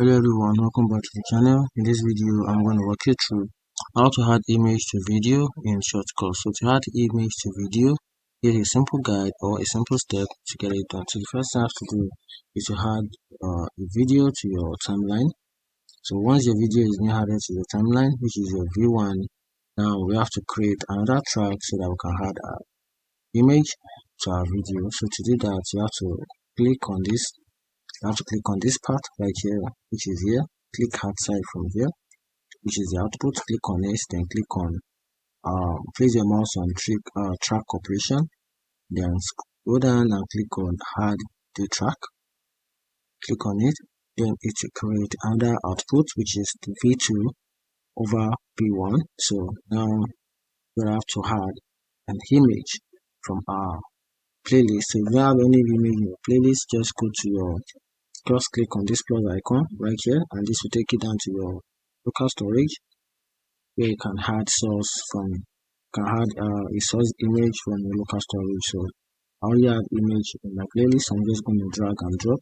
Hello everyone, welcome back to the channel. In this video, I'm going to walk you through how to add image to video in Shotcut. So to add image to video, here's a simple guide or a simple step to get it done. So the first thing I have to do is to add a video to your timeline. So once your video is being added to your timeline, which is your V1, now we have to create another track so that we can add our image to our video. So to do that, you have to click on this. You have to click on this part right here, which is here. Click outside from here, which is the output. Click on it, then click on place your mouse on track operation, then go down and click on add the track. Click on it, then it will create another output, which is the V2 over V1. So now we have to add an image from our playlist. So if you have any image in your playlist, just go to just click on this plus icon right here, and this will take you down to your local storage where you can add source from. You can add a source image from your local storage. So I only have image in my playlist. I'm just going to drag and drop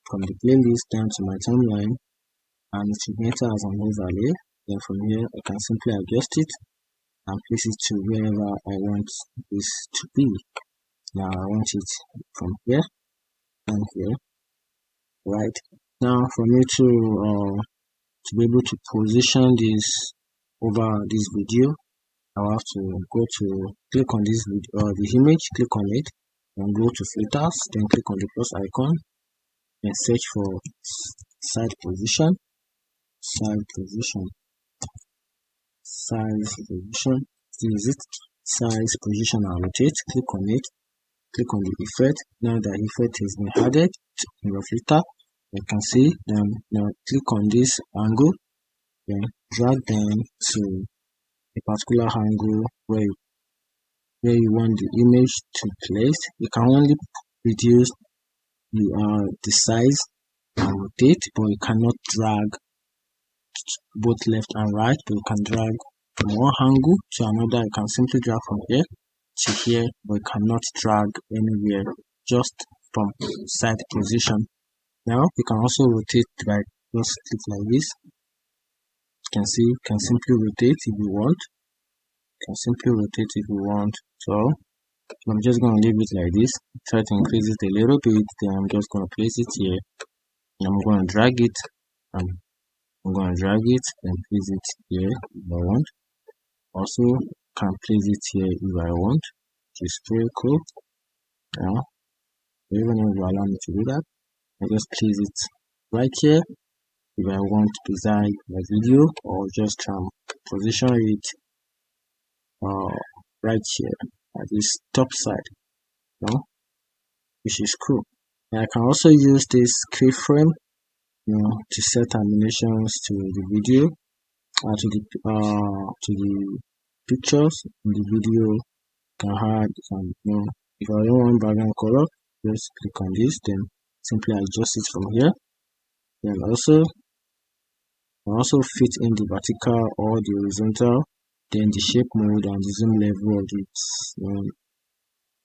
from the playlist down to my timeline, and it will enter as an overlay. Then from here, I can simply adjust it and place it to wherever I want this to be. Now I want it from here and here. Right now, for me to be able to position this over this video, I'll have to go to click on this video, the image, click on it, and go to filters, then click on the plus icon, and search for size position. This is it. Size position and rotate. Click on it. Click on the effect. Now the effect has been added in your filter. You can see. Then now click on this angle. Then drag them to a particular angle where you want the image to place. You can only reduce the size and rotate, but you cannot drag both left and right. But you can drag from one angle to another. You can simply drag from here to here, but you cannot drag anywhere, just from side position. Now you can also rotate by just click like this. You can see you can simply rotate if you want. So I'm just going to leave it like this. Try to increase it a little bit. Then I'm just going to place it here. I'm going to drag it. And I'm going to drag it and place it here if I want. Also can place it here if I want, which is pretty cool. Now, even if you allow me to do that, I just place it right here if I want beside my video, or just position it right here at this top side, which is cool. And I can also use this keyframe, to set animations to the video, to the pictures in the video. Can add some, if I don't want background color, just click on this, then simply adjust it from here. Then also fit in the vertical or the horizontal, then the shape mode and the zoom level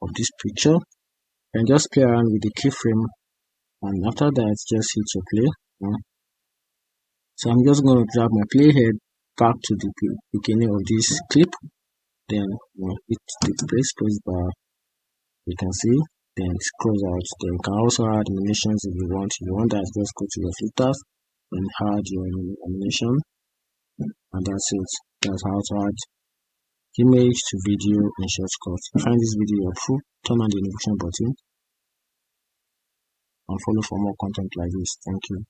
of this picture, and just play around with the keyframe. And after that, just hit your play. So I'm just going to drag my playhead back to the beginning of this clip. Then hit the space bar. You can see. Then it scrolls out. Then you can also add animations if you want. If you want that, just go to your filters and add your animation. And that's it. That's how to add image to video in Shotcut. If you find this video helpful, turn on the notification button and follow for more content like this. Thank you.